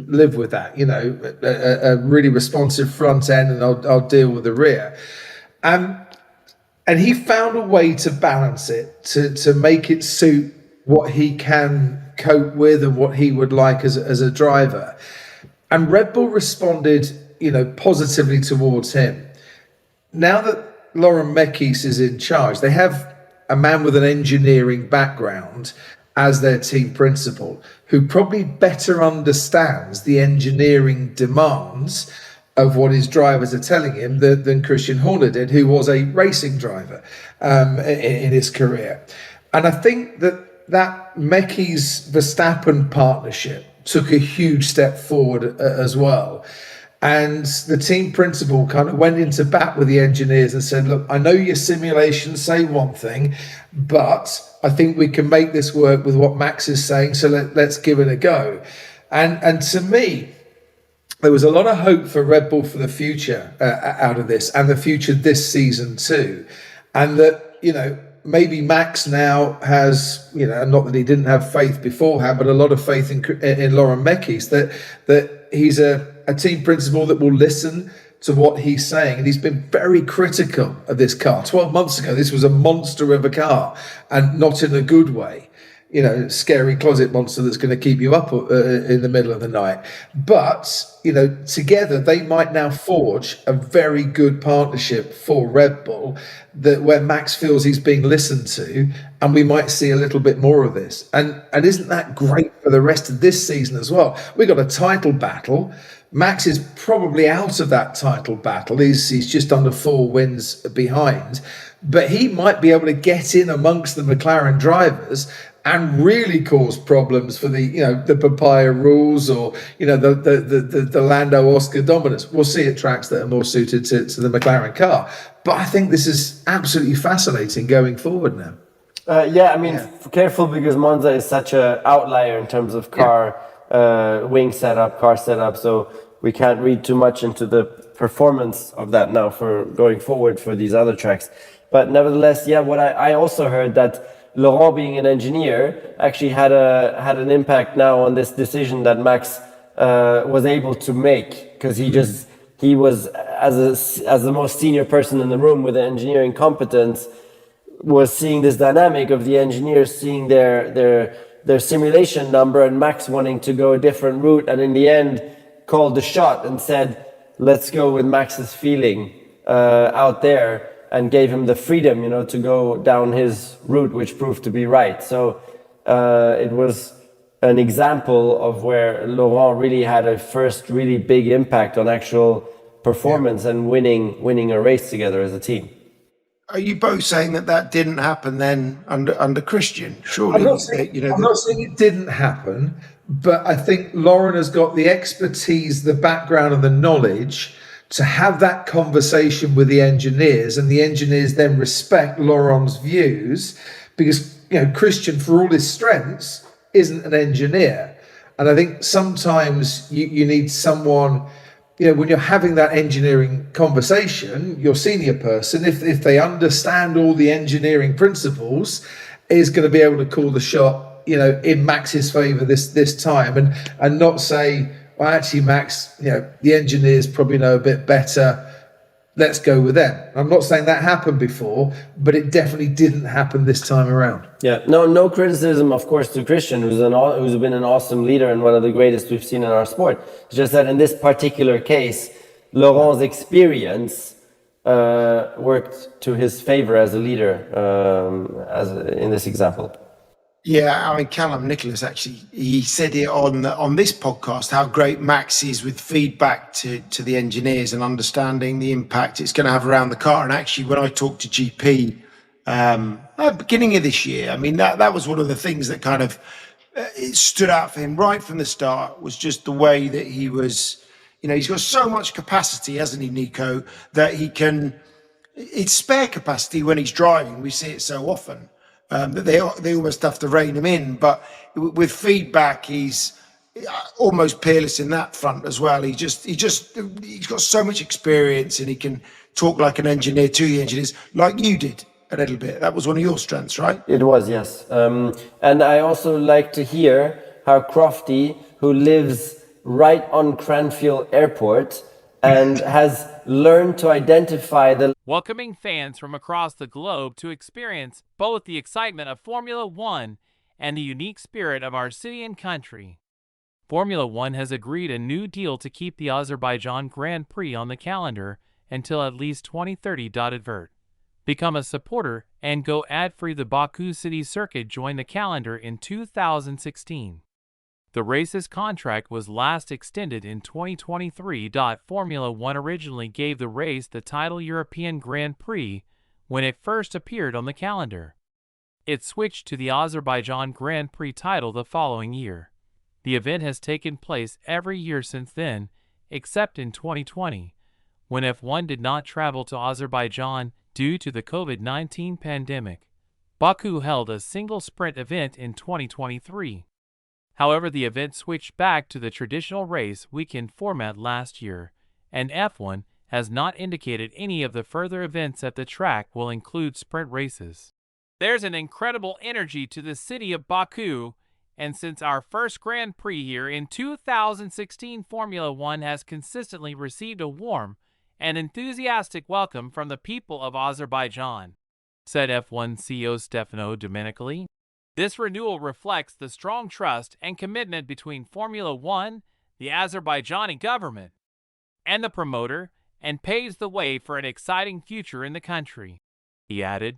live with that. A really responsive front end, and I'll deal with the rear. And he found a way to balance it, to make it suit what he can cope with and what he would like as a driver. And Red Bull responded, positively towards him. Now that Laurent Mekies is in charge, they have a man with an engineering background as their team principal, who probably better understands the engineering demands of what his drivers are telling him than Christian Horner did, who was a racing driver in his career. And I think that Mekies-Verstappen partnership took a huge step forward as well. And the team principal kind of went into bat with the engineers and said, look, I know your simulations say one thing, but I think we can make this work with what Max is saying, so let's give it a go. And to me, there was a lot of hope for Red Bull for the future out of this, and the future this season too. And that, maybe Max now has, not that he didn't have faith beforehand, but a lot of faith in Laurent Mekies, that he's a team principal that will listen to what he's saying. And he's been very critical of this car. 12 months ago, this was a monster of a car, and not in a good way. Scary closet monster that's going to keep you up in the middle of the night. But, together they might now forge a very good partnership for Red Bull, where Max feels he's being listened to, and we might see a little bit more of this. And isn't that great for the rest of this season as well? We got a title battle. Max is probably out of that title battle. He's just under 4 wins behind, but he might be able to get in amongst the McLaren drivers and really cause problems for the papaya rules, or the Lando Oscar dominance. We'll see at tracks that are more suited to the McLaren car. But I think this is absolutely fascinating going forward now. Careful, because Monza is such an outlier in terms of car wing setup, car setup. So we can't read too much into the performance of that now for going forward for these other tracks. But nevertheless, what I also heard that Laurent, being an engineer, actually had an impact now on this decision that Max was able to make, because he was as the most senior person in the room with the engineering competence, was seeing this dynamic of the engineers seeing their simulation number and Max wanting to go a different route, and in the end called the shot and said, let's go with Max's feeling out there, and gave him the freedom, to go down his route, which proved to be right. So it was an example of where Laurent really had a first really big impact on actual performance and winning a race together as a team. Are you both saying that didn't happen then under Christian? Surely, I'm not saying it didn't happen, but I think Laurent has got the expertise, the background, and the knowledge to have that conversation with the engineers, and the engineers then respect Laurent's views, because Christian, for all his strengths, isn't an engineer. And I think sometimes you need someone, when you're having that engineering conversation, your senior person, if they understand all the engineering principles, is going to be able to call the shot, in Max's favor this time, and not say, well, actually, Max, the engineers probably know a bit better. Let's go with them. I'm not saying that happened before, but it definitely didn't happen this time around. Yeah, no criticism, of course, to Christian, who's been an awesome leader and one of the greatest we've seen in our sport. It's just that in this particular case, Laurent's experience worked to his favor as a leader, in this example. Yeah, I mean, Callum Nicholas, actually, he said it on this podcast, how great Max is with feedback to the engineers and understanding the impact it's going to have around the car. And actually, when I talked to GP at the beginning of this year, I mean, that was one of the things that kind of it stood out for him right from the start, was just the way that he was, he's got so much capacity, hasn't he, Nico, that it's spare capacity when he's driving. We see it so often. That they almost have to rein him in, but with feedback, he's almost peerless in that front as well. He's got so much experience, and he can talk like an engineer to the engineers, like you did a little bit. That was one of your strengths, right? It was, yes. And I also like to hear how Crofty, who lives right on Cranfield Airport and has learned to identify the welcoming fans from across the globe to experience both the excitement of Formula One and the unique spirit of our city and country. Formula One has agreed a new deal to keep the Azerbaijan Grand Prix on the calendar until at least 2030. Advert. Become a supporter and go ad-free. The Baku City Circuit joined the calendar in 2016. The race's contract was last extended in 2023. Formula One originally gave the race the title European Grand Prix when it first appeared on the calendar. It switched to the Azerbaijan Grand Prix title the following year. The event has taken place every year since then, except in 2020, when F1 did not travel to Azerbaijan due to the COVID-19 pandemic. Baku held a single sprint event in 2023. However, the event switched back to the traditional race weekend format last year, and F1 has not indicated any of the further events at the track will include sprint races. There's an incredible energy to the city of Baku, and since our first Grand Prix here in 2016, Formula One has consistently received a warm and enthusiastic welcome from the people of Azerbaijan, said F1 CEO Stefano Domenicali. This renewal reflects the strong trust and commitment between Formula One, the Azerbaijani government, and the promoter, and paves the way for an exciting future in the country. He added,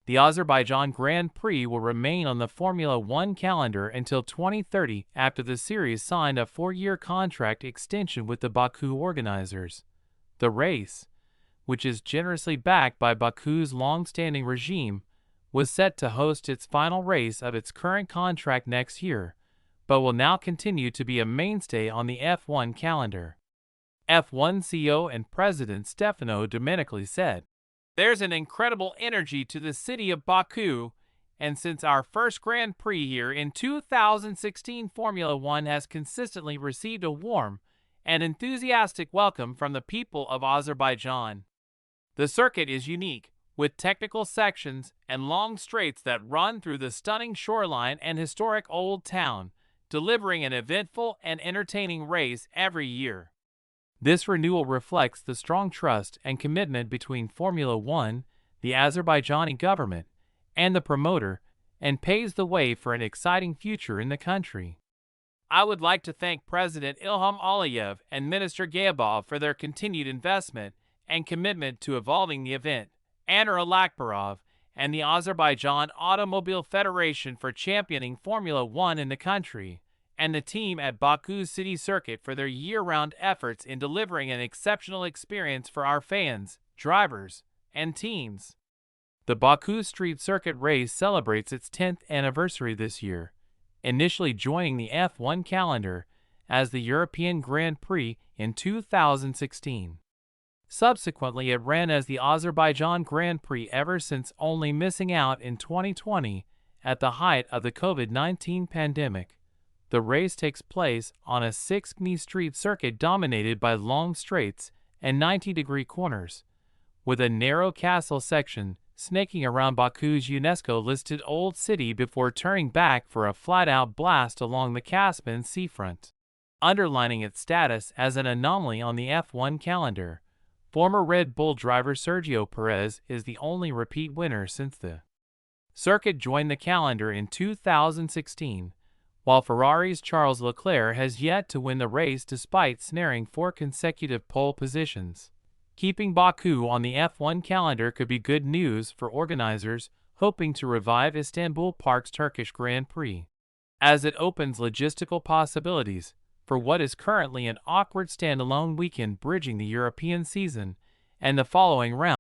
the Azerbaijan Grand Prix will remain on the Formula One calendar until 2030 after the series signed a 4-year contract extension with the Baku organizers. The race, which is generously backed by Baku's long-standing regime, was set to host its final race of its current contract next year, but will now continue to be a mainstay on the F1 calendar. F1 CEO and President Stefano Domenicali said, there's an incredible energy to the city of Baku, and since our first Grand Prix here in 2016, Formula One has consistently received a warm and enthusiastic welcome from the people of Azerbaijan. The circuit is unique, with technical sections and long straights that run through the stunning shoreline and historic Old Town, delivering an eventful and entertaining race every year. This renewal reflects the strong trust and commitment between Formula One, the Azerbaijani government, and the promoter, and paves the way for an exciting future in the country. I would like to thank President Ilham Aliyev and Minister Gayabov for their continued investment and commitment to evolving the event, Anur Alakbarov, and the Azerbaijan Automobile Federation for championing Formula One in the country, and the team at Baku City Circuit for their year-round efforts in delivering an exceptional experience for our fans, drivers, and teams. The Baku Street Circuit race celebrates its 10th anniversary this year, initially joining the F1 calendar as the European Grand Prix in 2016. Subsequently, it ran as the Azerbaijan Grand Prix ever since, only missing out in 2020 at the height of the COVID-19 pandemic. The race takes place on a 6-km street circuit dominated by long straights and 90-degree corners, with a narrow castle section snaking around Baku's UNESCO-listed Old City before turning back for a flat-out blast along the Caspian seafront. Underlining its status as an anomaly on the F1 calendar, former Red Bull driver Sergio Perez is the only repeat winner since the circuit joined the calendar in 2016, while Ferrari's Charles Leclerc has yet to win the race despite snaring 4 consecutive pole positions. Keeping Baku on the F1 calendar could be good news for organizers hoping to revive Istanbul Park's Turkish Grand Prix, as it opens logistical possibilities for what is currently an awkward standalone weekend bridging the European season and the following round.